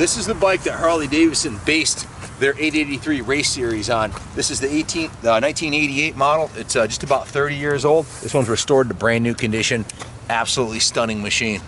This is the bike that Harley Davidson based their 883 race series on. This is the 1988 model. It's just about 30 years old. This one's restored to brand new condition. Absolutely stunning machine.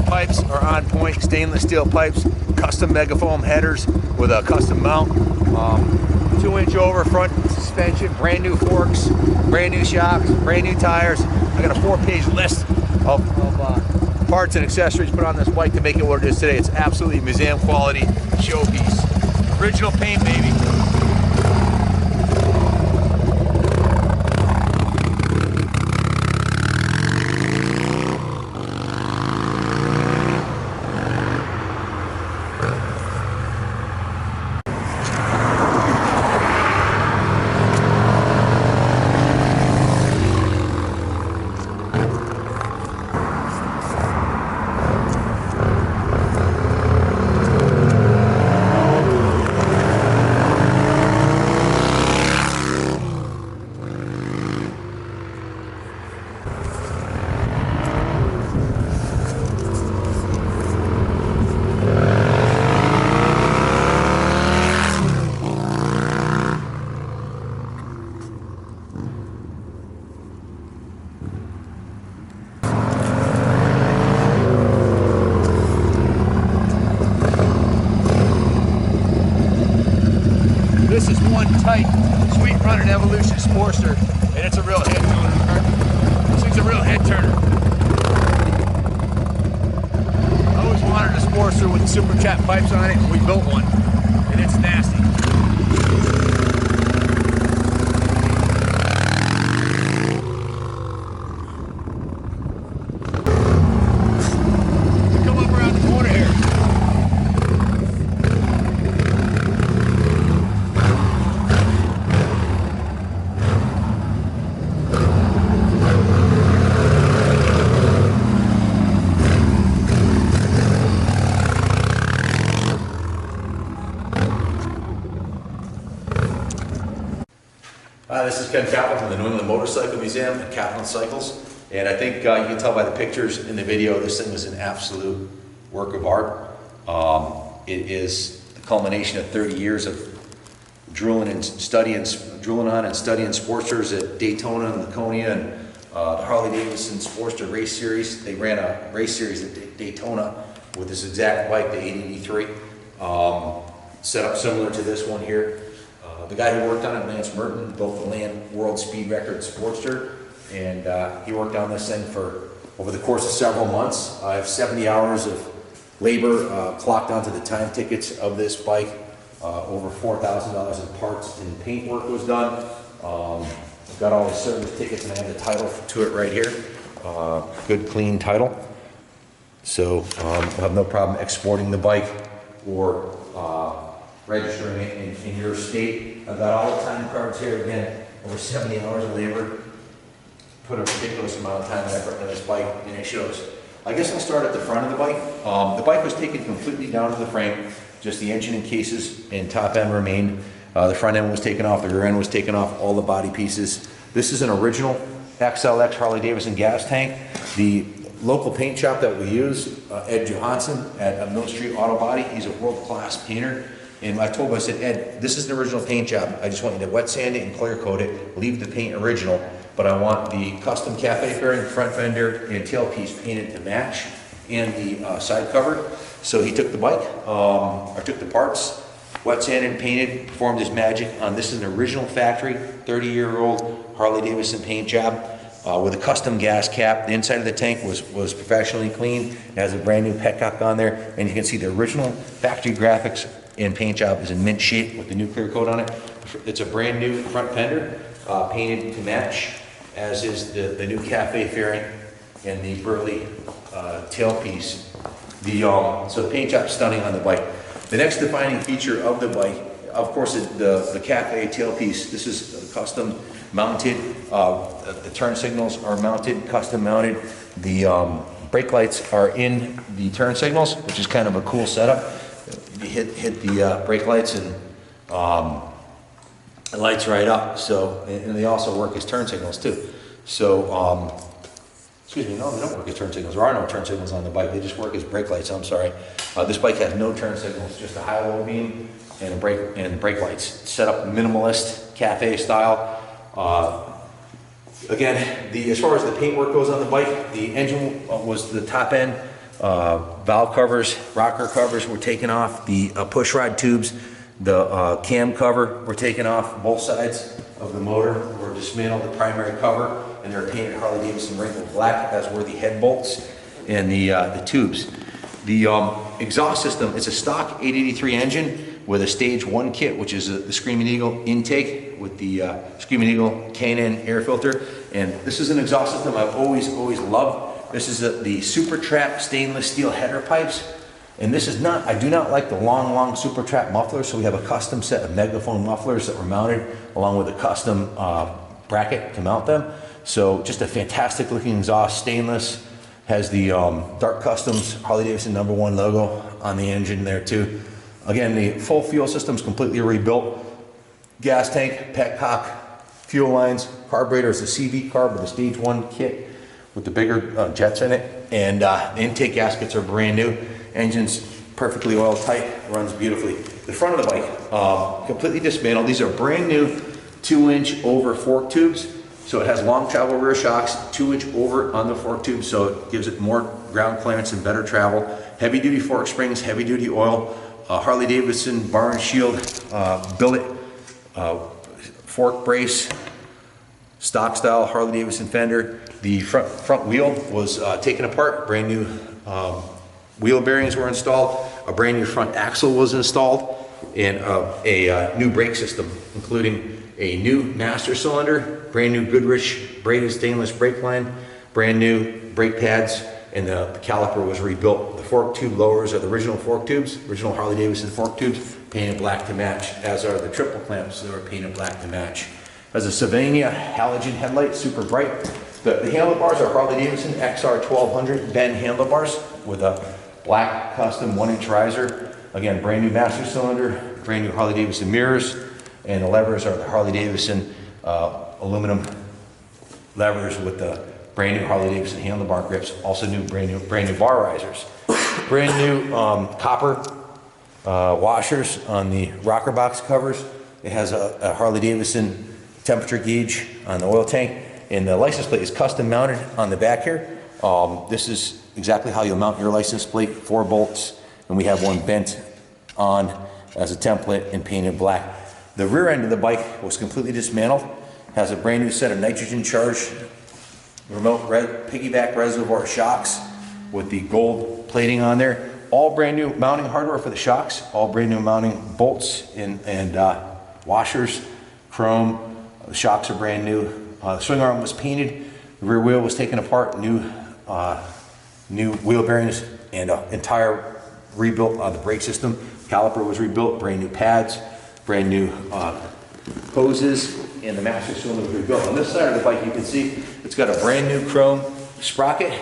Pipes are on point, stainless steel pipes, custom megafoam headers with a custom mount, 2-inch over front suspension, brand new forks, brand new shocks, brand new tires. I got a 4-page list of parts and accessories put on this bike to make it what it is today. It's absolutely museum quality showpiece. Original paint, baby. This is one tight, sweet running Evolution Sportster, and it's a real head turner. This thing's a real head turner. I always wanted a Sportster with the super chat pipes on it, and we built one, and it's nasty. Come up around the corner here. This is Kaplan from the New England Motorcycle Museum at Kaplan Cycles, and I think you can tell by the pictures in the video this thing is an absolute work of art. It is the culmination of 30 years of drooling on and studying Sportsters at Daytona and Laconia and the Harley Davidson Sportster race series. They ran a race series at Daytona with this exact bike, the 883, set up similar to this one here. The guy who worked on it, Lance Merton, built the land world speed record Sportster, and he worked on this thing for over the course of several months. I have 70 hours of labor clocked onto the time tickets of this bike. Over $4,000 in parts and paint work was done. I've got all the service tickets and I have the title to it right here. Good clean title. So I'll have no problem exporting the bike or registering it in your state. I've got all the time cards here. Again, over 70 hours of labor. Put a ridiculous amount of time and effort into this bike, and it shows. I guess I'll start at the front of the bike. The bike was taken completely down to the frame. Just the engine and cases and top end remained. The front end was taken off, the rear end was taken off, all the body pieces. This is an original XLX Harley Davidson gas tank. The local paint shop that we use, Ed Johansson at Mill Street Auto Body, he's a world-class painter. And I told him, I said, Ed, this is an original paint job. I just want you to wet sand it and clear coat it, leave the paint original, but I want the custom cafe fairing, front fender, and tailpiece painted to match, and the side cover. So he took the bike, or took the parts, wet sanded and painted, performed his magic on this is an original factory, 30-year-old Harley Davidson paint job with a custom gas cap. The inside of the tank was professionally cleaned. It has a brand new petcock on there, and you can see the original factory graphics and paint job is in mint shape with the new clear coat on it. It's a brand new front fender, painted to match, as is the new cafe fairing and the burly tailpiece. So the paint job's stunning on the bike. The next defining feature of the bike, of course, the cafe tailpiece. This is custom mounted. The turn signals are mounted, custom mounted. The brake lights are in the turn signals, which is kind of a cool setup. You hit the brake lights and it lights right up. So, and they also work as turn signals too. So, excuse me, no, they don't work as turn signals. There are no turn signals on the bike. They just work as brake lights. I'm sorry. This bike has no turn signals, just a high-low beam and brake lights. Set up minimalist, cafe style. Again, as far as the paintwork goes on the bike, the engine was the top end. Valve covers, rocker covers were taken off. The push rod tubes, the cam cover were taken off. Both sides of the motor were dismantled. The primary cover, and they're painted Harley Davidson wrinkled black, as were the head bolts and the tubes. The exhaust system, it's a stock 883 engine with a stage 1 kit, which is the Screaming Eagle intake with the Screaming Eagle K&N air filter. And this is an exhaust system I've always loved. This is the Super Trap stainless steel header pipes. And this is not, I do not like the long Super Trap mufflers, so we have a custom set of megaphone mufflers that were mounted along with a custom bracket to mount them. So just a fantastic looking exhaust, stainless, has the Dark Customs Harley Davidson #1 logo on the engine there too. Again, the full fuel system is completely rebuilt. Gas tank, petcock, fuel lines, carburetor is a CV carb with a stage 1 kit with the bigger jets in it. And the intake gaskets are brand new. Engine's perfectly oil tight, runs beautifully. The front of the bike, completely dismantled. These are brand new 2-inch over fork tubes. So it has long travel rear shocks, 2-inch over on the fork tube, so it gives it more ground clearance and better travel. Heavy duty fork springs, heavy duty oil, Harley Davidson bar and shield billet fork brace, stock style Harley Davidson fender. The front wheel was taken apart, brand new wheel bearings were installed, a brand new front axle was installed, and a new brake system, including a new master cylinder, brand new Goodrich braided stainless brake line, brand new brake pads, and the caliper was rebuilt. The fork tube lowers are the original fork tubes, original Harley Davidson fork tubes, painted black to match, as are the triple clamps that are painted black to match. Has a Sylvania halogen headlight, super bright. The handlebars are Harley Davidson XR 1200 bend handlebars with a black custom 1-inch riser. Again, brand new master cylinder, brand new Harley Davidson mirrors, and the levers are the Harley Davidson aluminum levers with the brand new Harley Davidson handlebar grips. Also brand new bar risers. Brand new copper washers on the rocker box covers. It has a Harley Davidson temperature gauge on the oil tank, and the license plate is custom mounted on the back here. This is exactly how you'll mount your license plate, 4 bolts, and we have one bent on as a template and painted black. The rear end of the bike was completely dismantled, has a brand new set of nitrogen charged remote piggyback reservoir shocks with the gold plating on there. All brand new mounting hardware for the shocks, all brand new mounting bolts and washers, chrome. The shocks are brand new. The swing arm was painted, the rear wheel was taken apart, new wheel bearings, and entire rebuilt the brake system. Caliper was rebuilt, brand new pads, brand new hoses, and the master cylinder was rebuilt. On this side of the bike, you can see it's got a brand new chrome sprocket,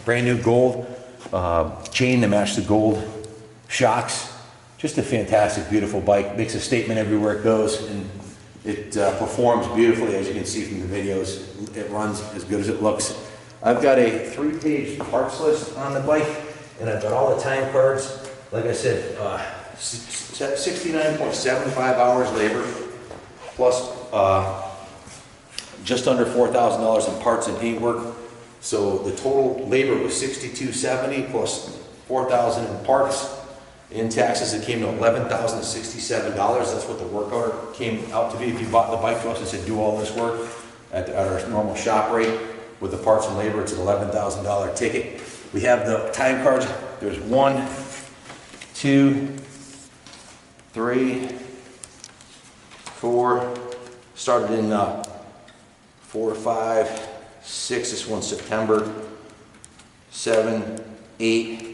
brand new gold chain to match the gold shocks. Just a fantastic, beautiful bike. Makes a statement everywhere it goes, and it performs beautifully, as you can see from the videos. It runs as good as it looks. I've got a 3-page parts list on the bike, and I've got all the time cards. Like I said, 69.75 hours labor, plus just under $4,000 in parts and paintwork. So the total labor was $62.70 plus $4,000 in parts. In taxes, it came to $11,067. That's what the work order came out to be. If you bought the bike to us and said do all this work at our normal shop rate with the parts and labor, it's an $11,000 ticket. We have the time cards. There's 1, 2, 3, 4. Started in 4, 5, 6. This one's September. 7, 8.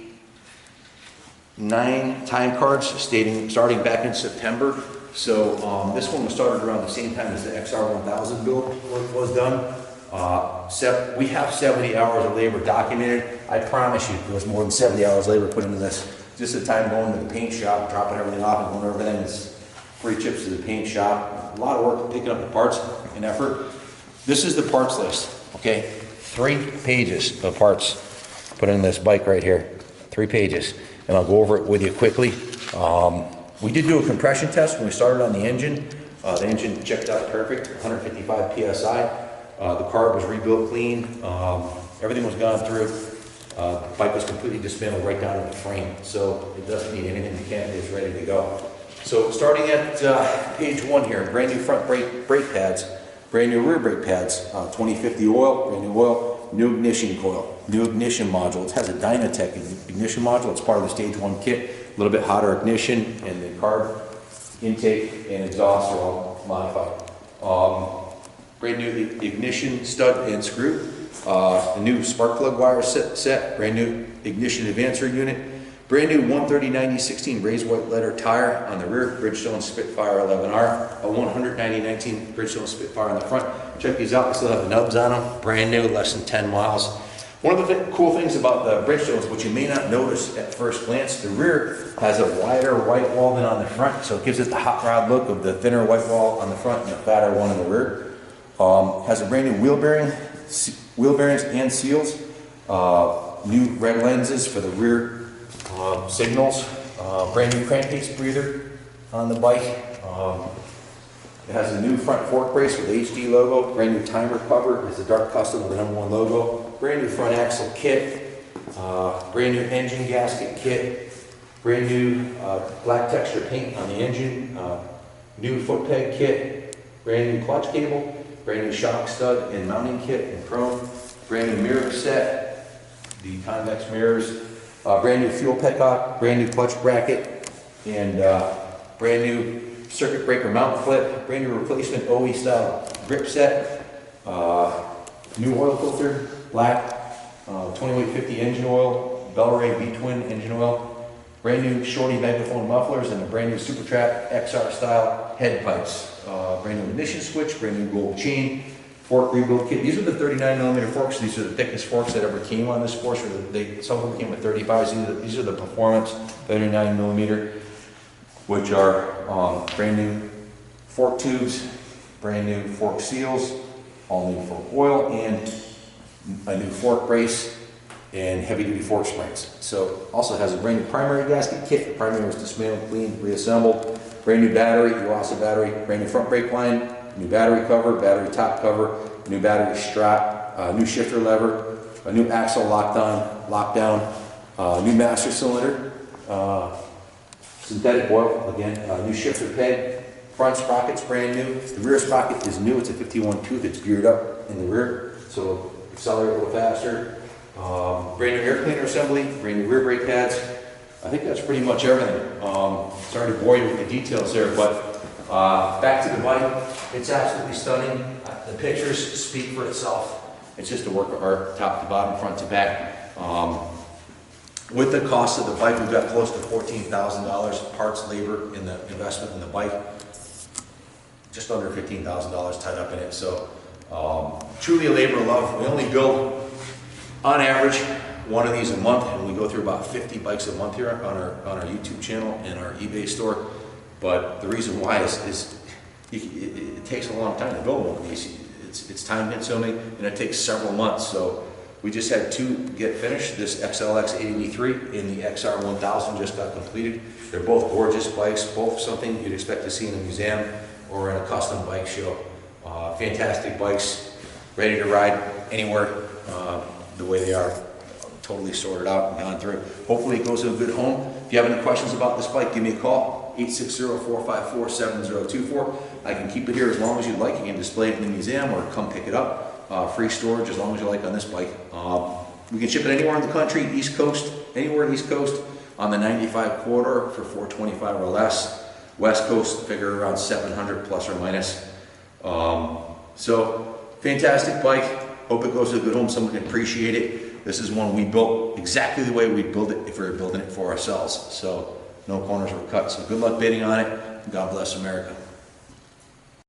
9 time cards starting back in September. So this one was started around the same time as the XR 1000 build was done. We have 70 hours of labor documented. I promise you, there was more than 70 hours of labor put into this. Just the time going to the paint shop, dropping everything off and going over everything. It's free trips to the paint shop. A lot of work picking up the parts and effort. This is the parts list, okay? 3 pages of parts put in this bike right here. 3 pages. And I'll go over it with you quickly. We did do a compression test when we started on the engine. The engine checked out perfect, 155 PSI. The carb was rebuilt clean. Everything was gone through. The bike was completely dismantled right down to the frame. So it doesn't need anything mechanically, it's ready to go. So starting at page 1 here, brand new front brake pads, brand new rear brake pads, 2050 oil, brand new oil, new ignition coil, new ignition module. It has a Dynatech ignition module. It's part of the stage 1 kit. A little bit hotter ignition, and the carb intake and exhaust are all modified. Brand new ignition stud and screw. A new spark plug wire set. Brand new ignition advancer unit. Brand new 130/90/16 raised white letter tire on the rear, Bridgestone Spitfire 11R. A 190/19 Bridgestone Spitfire on the front. Check these out, they still have the nubs on them. Brand new, less than 10 miles. One of the cool things about the Bridgestones, which you may not notice at first glance, the rear has a wider white wall than on the front, so it gives it the hot rod look of the thinner white wall on the front and the fatter one in the rear. Has a brand new wheel bearings and seals. New red lenses for the rear signals. Brand new crankcase breather on the bike. It has a new front fork brace with the HD logo. Brand new timer cover. It's a dark custom with the #1 logo. Brand new front axle kit. Brand new engine gasket kit. Brand new black texture paint on the engine. New foot peg kit. Brand new clutch cable. Brand new shock stud and mounting kit in chrome. Brand new mirror set. The convex mirrors. Brand new fuel petcock. Brand new clutch bracket. And brand new circuit breaker mount flip. Brand new replacement OE style grip set. New oil filter. Black 2850 engine oil. Bellray V-twin engine oil. Brand new shorty megaphone mufflers and a brand new Super Trap XR style head pipes. Brand new ignition switch, brand new gold chain, fork rebuild kit. These are the 39mm forks. These are the thickest forks that ever came on this Sportster. Some of them came with 35s. These are the performance 39mm, which are brand new fork tubes, brand new fork seals, all new fork oil, and a new fork brace and heavy-duty fork springs. So also has a brand new primary gasket kit. The primary was dismantled, cleaned, reassembled. Brand new battery, Yuasa battery, brand new front brake line, new battery cover, battery top cover, new battery strap, new shifter lever, a new axle lockdown, new master cylinder, synthetic oil, again, new shifter peg, front sprocket's brand new. The rear sprocket is new, it's a 51 tooth, it's geared up in the rear, so accelerate a little faster. Brand new air cleaner assembly, brand new rear brake pads. I think that's pretty much everything. Sorry to bore you with the details there, but back to the bike. It's absolutely stunning. The pictures speak for itself. It's just a work of art, top to bottom, front to back. With the cost of the bike, we've got close to $14,000 parts, labor, in the investment in the bike. Just under $15,000 tied up in it. So truly a labor of love. We only build, on average, one of these a month, and we go through about 50 bikes a month here on our YouTube channel and our eBay store. But the reason why is it takes a long time to build one of these. It's time consuming, and it takes several months. So we just had 2 get finished. This XLX 883 and the XR 1000 just got completed. They're both gorgeous bikes, both something you'd expect to see in a museum or in a custom bike show. Fantastic bikes, ready to ride anywhere the way they are. Totally sorted out and gone through. Hopefully it goes to a good home. If you have any questions about this bike, give me a call, 860-454-7024. I can keep it here as long as you'd like. You can display it in the museum or come pick it up. Free storage as long as you like on this bike. We can ship it anywhere in the country, East Coast, anywhere in the East Coast on the 95 corridor for $425 or less. West Coast, figure around 700 plus or minus. So fantastic bike. Hope it goes to a good home. Someone can appreciate it. This is one we built exactly the way we'd build it if we were building it for ourselves. So no corners were cut. So good luck bidding on it. God bless America.